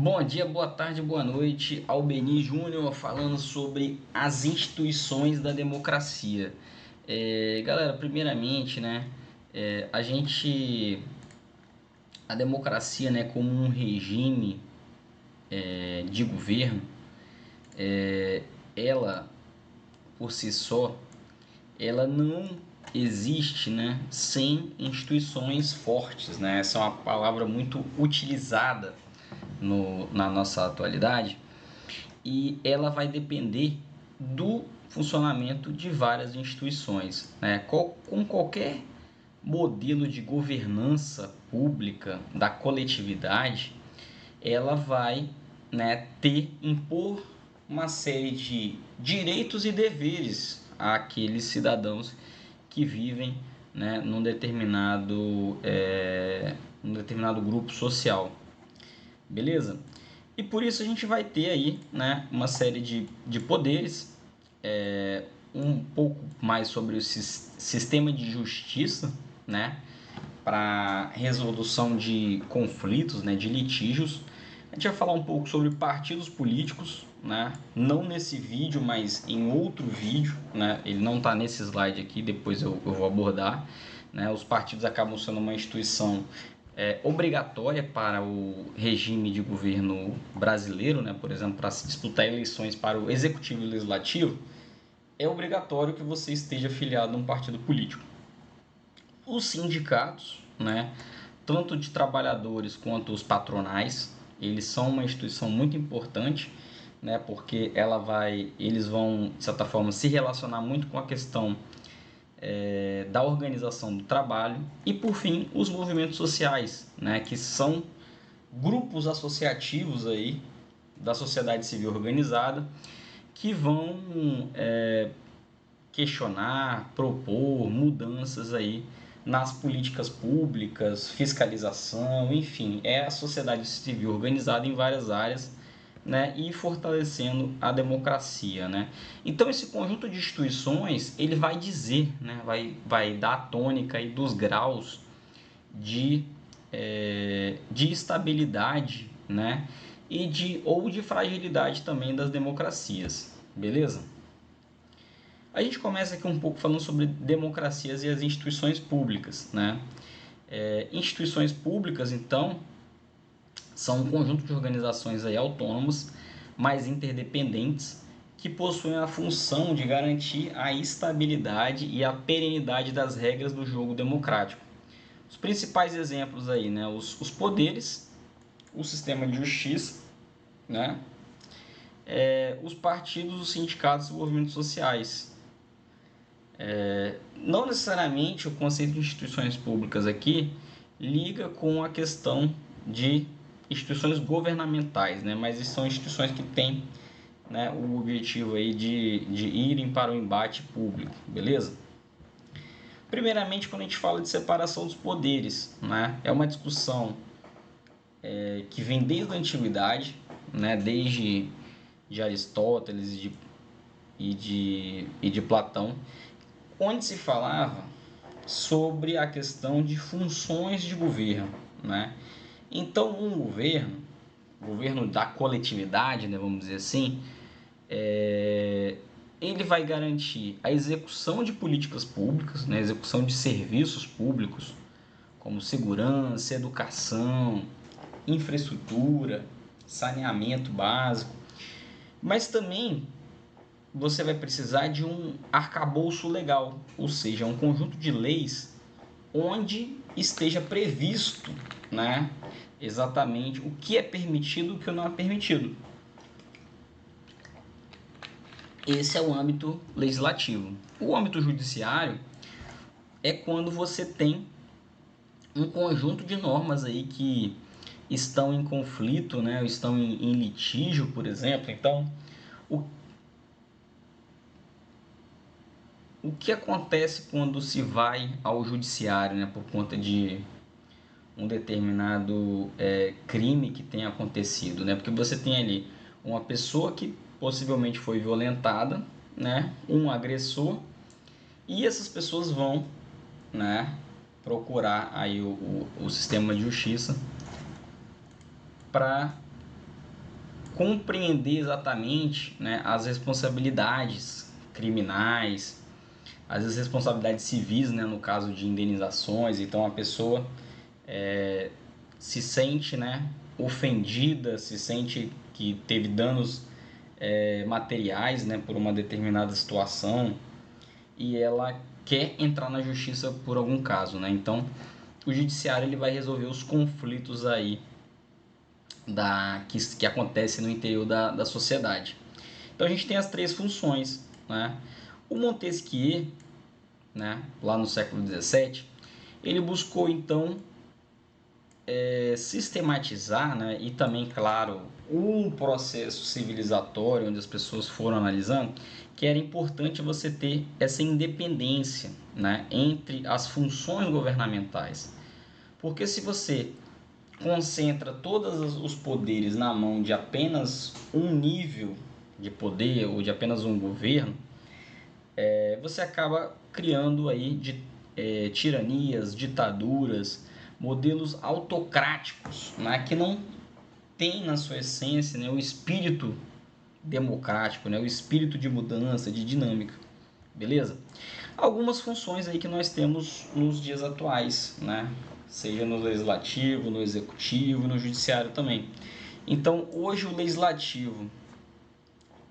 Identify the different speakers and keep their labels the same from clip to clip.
Speaker 1: Bom dia, boa tarde, boa noite. Albeni Júnior falando sobre as instituições da democracia. Galera, primeiramente, né, a gente, a democracia, né, como um regime de governo, ela por si só, ela não existe, né, sem instituições fortes, né? Essa é uma palavra muito utilizada na nossa atualidade. E ela vai depender do funcionamento de várias instituições, né? Com qualquer modelo de governança pública da coletividade, ela vai, né, impor uma série de direitos e deveres àqueles cidadãos que vivem, né, num determinado grupo social, beleza? E por isso a gente vai ter aí, né, uma série de poderes, um pouco mais sobre o sistema de justiça, né, para resolução de conflitos, né, de litígios. A gente vai falar um pouco sobre partidos políticos, né, não nesse vídeo, mas em outro vídeo, né, ele não está nesse slide aqui, depois eu vou abordar. Né, os partidos acabam sendo uma instituição obrigatória para o regime de governo brasileiro, né? Por exemplo, para se disputar eleições para o executivo e o legislativo, é obrigatório que você esteja afiliado a um partido político. Os sindicatos, né, tanto de trabalhadores quanto os patronais, eles são uma instituição muito importante, né, porque eles vão, de certa forma, se relacionar muito com a questão da organização do trabalho. E por fim, os movimentos sociais, né, que são grupos associativos aí da sociedade civil organizada que vão questionar, propor mudanças aí nas políticas públicas, fiscalização, enfim, é a sociedade civil organizada em várias áreas, né, e fortalecendo a democracia, né? Então esse conjunto de instituições ele vai dizer, né, vai dar a tônica aí dos graus de, de estabilidade, né, ou de fragilidade também das democracias, beleza? A gente começa aqui um pouco falando sobre democracias e as instituições públicas, né? Instituições públicas, então, são um conjunto de organizações aí autônomas, mas interdependentes, que possuem a função de garantir a estabilidade e a perenidade das regras do jogo democrático. Os principais exemplos aí, né? Os poderes, o sistema de justiça, né? Os partidos, os sindicatos e os movimentos sociais. Não necessariamente o conceito de instituições públicas aqui liga com a questão de instituições governamentais, né? Mas são instituições que têm, né, o objetivo aí de irem para o embate público, beleza? Primeiramente, quando a gente fala de separação dos poderes, né, é uma discussão que vem desde a antiguidade, né, desde de Aristóteles e de Platão, onde se falava sobre a questão de funções de governo, né? Então, um governo da coletividade, né, vamos dizer assim, ele vai garantir a execução de políticas públicas, né, execução de serviços públicos, como segurança, educação, infraestrutura, saneamento básico, mas também você vai precisar de um arcabouço legal, ou seja, um conjunto de leis onde esteja previsto, né, exatamente o que é permitido e o que não é permitido. Esse é o âmbito legislativo. O âmbito judiciário é quando você tem um conjunto de normas aí que estão em conflito, né, ou estão em litígio, por exemplo. Então, o que acontece quando se vai ao judiciário, né, por conta de um determinado crime que tenha acontecido, né? Porque você tem ali uma pessoa que possivelmente foi violentada, né? Um agressor, e essas pessoas vão, né, procurar aí o sistema de justiça para compreender exatamente, né, as responsabilidades criminais, às vezes responsabilidades civis, né, no caso de indenizações. Então a pessoa se sente, né, ofendida, se sente que teve danos materiais, né, por uma determinada situação, e ela quer entrar na justiça por algum caso, né? Então o judiciário ele vai resolver os conflitos aí que acontecem no interior da sociedade. Então a gente tem as três funções, né? O Montesquieu, né, lá no século XVII, ele buscou então sistematizar, né, e também, claro, um processo civilizatório onde as pessoas foram analisando que era importante você ter essa independência, né, entre as funções governamentais. Porque se você concentra todos os poderes na mão de apenas um nível de poder ou de apenas um governo, você acaba criando aí tiranias, ditaduras, modelos autocráticos, né, que não tem na sua essência, né, o espírito democrático, né, o espírito de mudança, de dinâmica, beleza? Algumas funções aí que nós temos nos dias atuais, né, seja no legislativo, no executivo, no judiciário também. Então, hoje o legislativo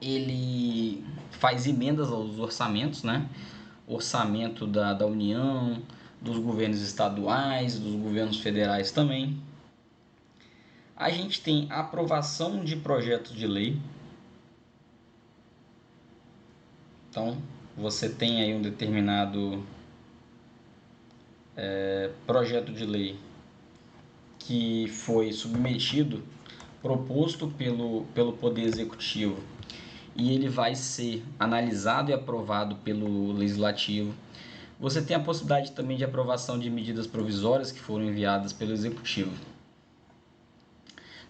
Speaker 1: ele faz emendas aos orçamentos, né? Orçamento da União, dos governos estaduais, dos governos federais também. A gente tem a aprovação de projetos de lei. Então, você tem aí um determinado projeto de lei que foi submetido, proposto pelo Poder Executivo, e ele vai ser analisado e aprovado pelo Legislativo. Você tem a possibilidade também de aprovação de medidas provisórias que foram enviadas pelo Executivo.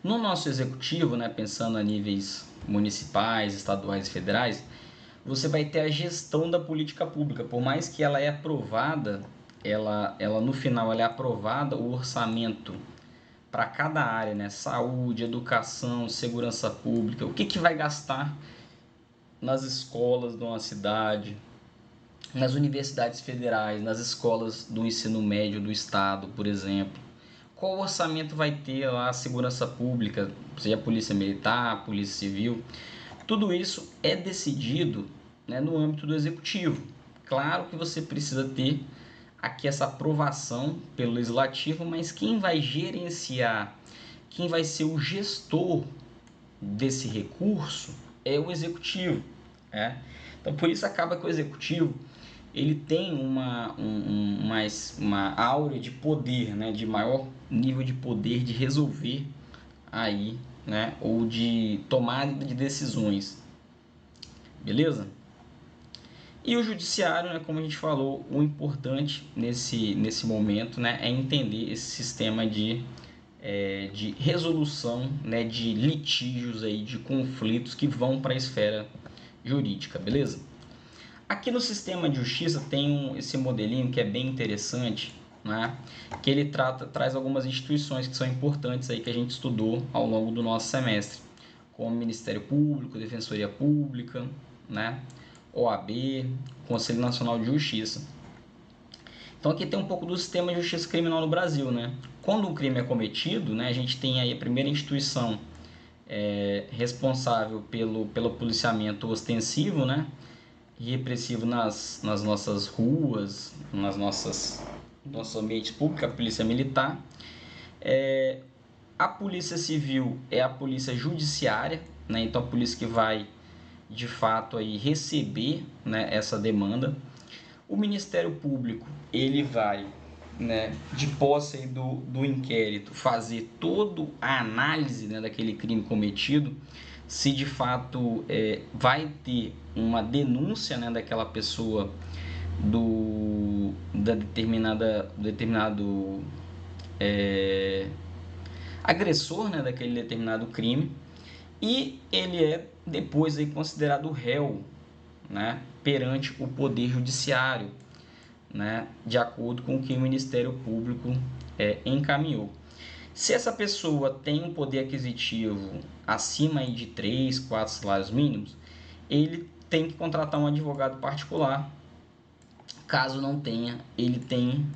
Speaker 1: No nosso Executivo, né, pensando a níveis municipais, estaduais e federais, você vai ter a gestão da política pública. Por mais que ela é aprovada, ela no final ela é aprovada o orçamento para cada área, né? Saúde, educação, segurança pública, o que vai gastar nas escolas de uma cidade, nas universidades federais, nas escolas do ensino médio do estado, por exemplo. Qual orçamento vai ter lá a segurança pública, seja a polícia militar, a polícia civil. Tudo isso é decidido, né, no âmbito do executivo. Claro que você precisa ter aqui essa aprovação pelo legislativo, mas quem vai gerenciar, quem vai ser o gestor desse recurso é o executivo. Né? Então, por isso acaba que o executivo ele tem uma áurea de poder, né, de maior nível de poder de resolver aí, né, ou de tomada de decisões, beleza? E o judiciário, né, como a gente falou, o importante nesse momento, né, é entender esse sistema de resolução, né, de litígios, aí, de conflitos que vão para a esfera jurídica, beleza? Aqui no sistema de justiça tem esse modelinho que é bem interessante, né? Que ele traz algumas instituições que são importantes aí que a gente estudou ao longo do nosso semestre, como Ministério Público, Defensoria Pública, né? OAB, Conselho Nacional de Justiça. Então aqui tem um pouco do sistema de justiça criminal no Brasil, né? Quando um crime é cometido, né, a gente tem aí a primeira instituição responsável pelo policiamento ostensivo, né? E repressivo nas nossas ruas, nossos ambientes públicos, a polícia militar. A polícia civil é a polícia judiciária, né? Então a polícia que vai de fato aí receber, né, essa demanda. O Ministério Público ele vai, né, de posse aí do inquérito, fazer toda a análise, né, daquele crime cometido, se de fato vai ter uma denúncia, né, daquela pessoa da determinado agressor, né, daquele determinado crime, e ele é depois aí considerado réu, né, perante o Poder Judiciário, né, de acordo com o que o Ministério Público encaminhou. Se essa pessoa tem um poder aquisitivo acima aí de 3, 4 salários mínimos, ele tem que contratar um advogado particular. Caso não tenha, ele tem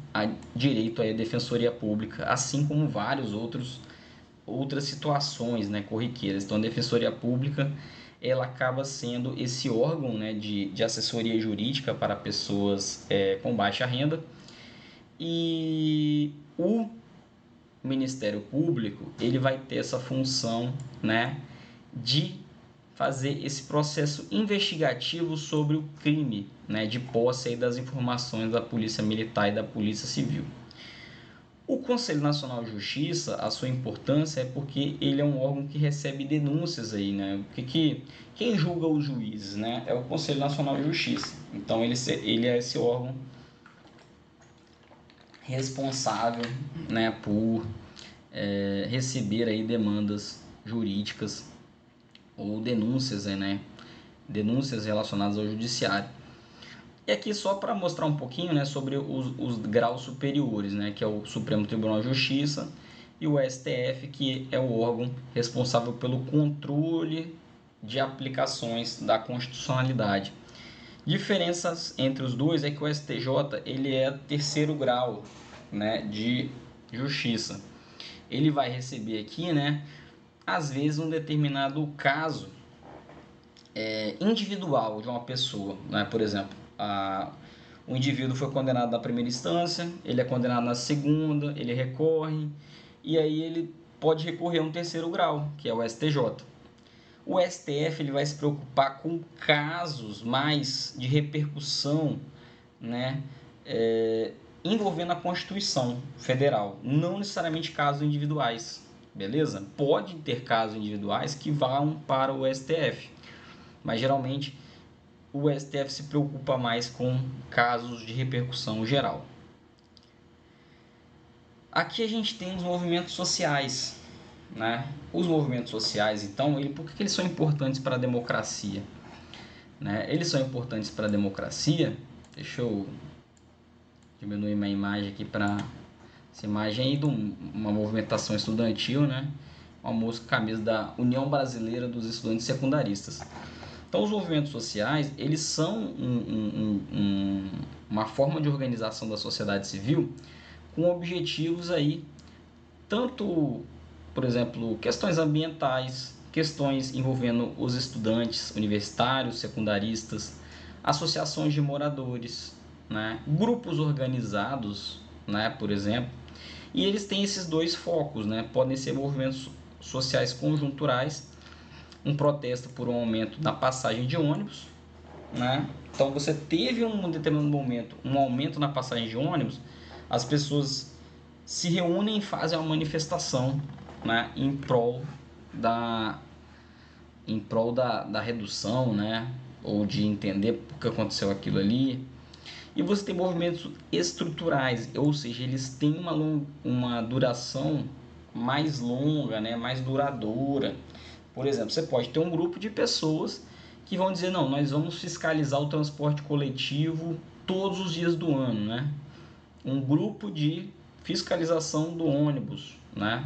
Speaker 1: direito à defensoria pública, assim como vários outras situações, né, corriqueiras. Então, a defensoria pública, ela acaba sendo esse órgão, né, de assessoria jurídica para pessoas com baixa renda. E o Ministério Público, ele vai ter essa função, né, de fazer esse processo investigativo sobre o crime, né, de posse aí das informações da Polícia Militar e da Polícia Civil. O Conselho Nacional de Justiça, a sua importância é porque ele é um órgão que recebe denúncias aí, né? Quem julga os juízes, né? É o Conselho Nacional de Justiça. Então ele é esse órgão responsável, né, por receber aí demandas jurídicas ou denúncias, né? Denúncias relacionadas ao judiciário. E aqui só para mostrar um pouquinho, né, sobre os graus superiores, né, que é o Supremo Tribunal de Justiça e o STF, que é o órgão responsável pelo controle de aplicações da constitucionalidade. Diferenças entre os dois é que o STJ ele é terceiro grau, né, de justiça. Ele vai receber aqui, né, às vezes um determinado caso individual de uma pessoa, né? Por exemplo, o indivíduo foi condenado na primeira instância, ele é condenado na segunda, ele recorre, e aí ele pode recorrer a um terceiro grau, que é o STJ. O STF ele vai se preocupar com casos mais de repercussão, né, envolvendo a Constituição Federal, não necessariamente casos individuais, beleza? Pode ter casos individuais que vão para o STF, mas geralmente o STF se preocupa mais com casos de repercussão geral. Aqui a gente tem os movimentos sociais, né? Os movimentos sociais, então, por que eles são importantes para a democracia? Né? Eles são importantes para a democracia. Deixa eu diminuir minha imagem aqui para essa imagem aí de uma movimentação estudantil, né? Uma moça com a camisa da União Brasileira dos Estudantes Secundaristas. Então, os movimentos sociais, eles são uma forma de organização da sociedade civil com objetivos aí, tanto, por exemplo, questões ambientais, questões envolvendo os estudantes universitários, secundaristas, associações de moradores, né, grupos organizados, né, por exemplo, e eles têm esses dois focos, né, podem ser movimentos sociais conjunturais, um protesto por um aumento na passagem de ônibus, né? Então você teve um determinado momento um aumento na passagem de ônibus, as pessoas se reúnem e fazem uma manifestação, né, em prol da redução, né, ou de entender por que aconteceu aquilo ali. E você tem movimentos estruturais, ou seja, eles têm uma duração mais longa, né, mais duradoura. Por exemplo, você pode ter um grupo de pessoas que vão dizer, não, nós vamos fiscalizar o transporte coletivo todos os dias do ano, né? Um grupo de fiscalização do ônibus, né?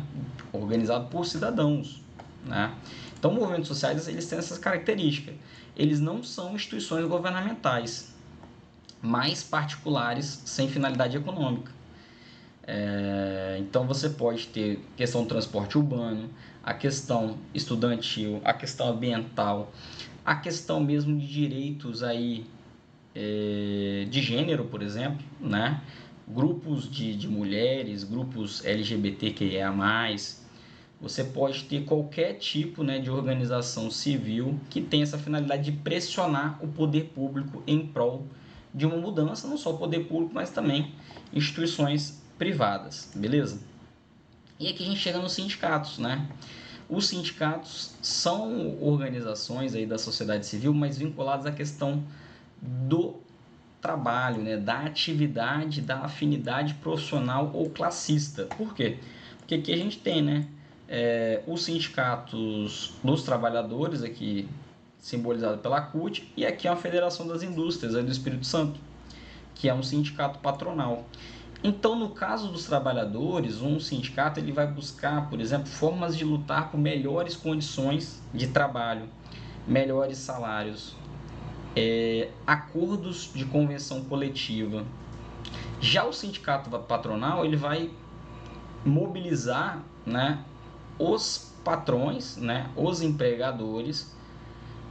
Speaker 1: Organizado por cidadãos, né? Então, movimentos sociais, eles têm essas características. Eles não são instituições governamentais, mas particulares sem finalidade econômica. Então você pode ter questão do transporte urbano, a questão estudantil, a questão ambiental, a questão mesmo de direitos aí, de gênero, por exemplo, né? Grupos de mulheres, grupos LGBTQIA+, você pode ter qualquer tipo, né, de organização civil que tem essa finalidade de pressionar o poder público em prol de uma mudança, não só o poder público, mas também instituições privadas, beleza? E aqui a gente chega nos sindicatos, né? Os sindicatos são organizações aí da sociedade civil, mas vinculadas à questão do trabalho, né? Da atividade, da afinidade profissional ou classista. Por quê? Porque aqui a gente tem, né, os sindicatos dos trabalhadores, aqui simbolizado pela CUT, e aqui é a Federação das Indústrias aí do Espírito Santo, que é um sindicato patronal. Então, no caso dos trabalhadores, um sindicato ele vai buscar, por exemplo, formas de lutar por melhores condições de trabalho, melhores salários, acordos de convenção coletiva. Já o sindicato patronal ele vai mobilizar, né, os patrões, né, os empregadores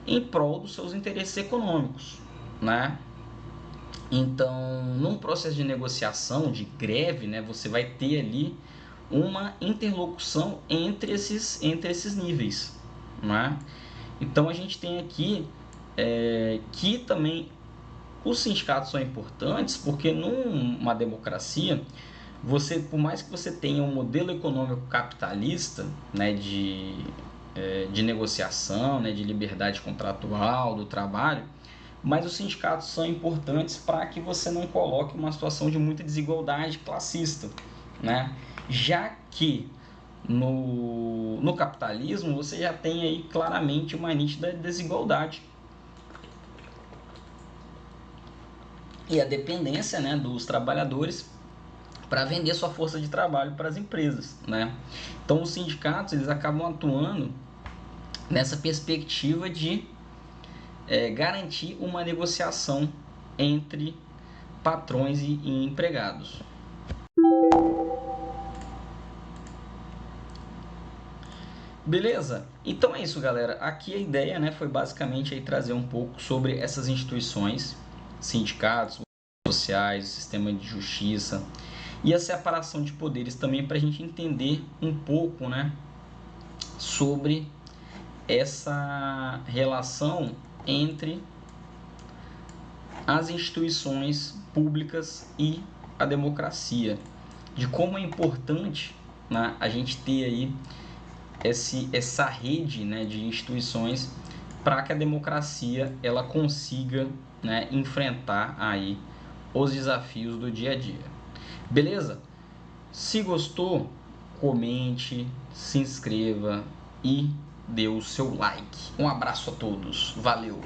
Speaker 1: em prol dos seus interesses econômicos, né? Então, num processo de negociação, de greve, né, você vai ter ali uma interlocução entre esses níveis, né? Então, a gente tem aqui que também os sindicatos são importantes porque numa democracia, você, por mais que você tenha um modelo econômico capitalista, né, de negociação, né, de liberdade contratual do trabalho, mas os sindicatos são importantes para que você não coloque uma situação de muita desigualdade classista, né? Já que no capitalismo você já tem aí claramente uma nítida desigualdade e a dependência, né, dos trabalhadores para vender sua força de trabalho para as empresas, né? Então os sindicatos eles acabam atuando nessa perspectiva de garantir uma negociação entre patrões e empregados. Beleza? Então é isso, galera. Aqui a ideia, né, foi basicamente aí trazer um pouco sobre essas instituições, sindicatos, sociais, sistema de justiça e a separação de poderes também para a gente entender um pouco, né, sobre essa relação entre as instituições públicas e a democracia, de como é importante, né, a gente ter aí essa rede, né, de instituições para que a democracia ela consiga, né, enfrentar aí os desafios do dia a dia. Beleza? Se gostou, comente, se inscreva e dê o seu like. Um abraço a todos. Valeu!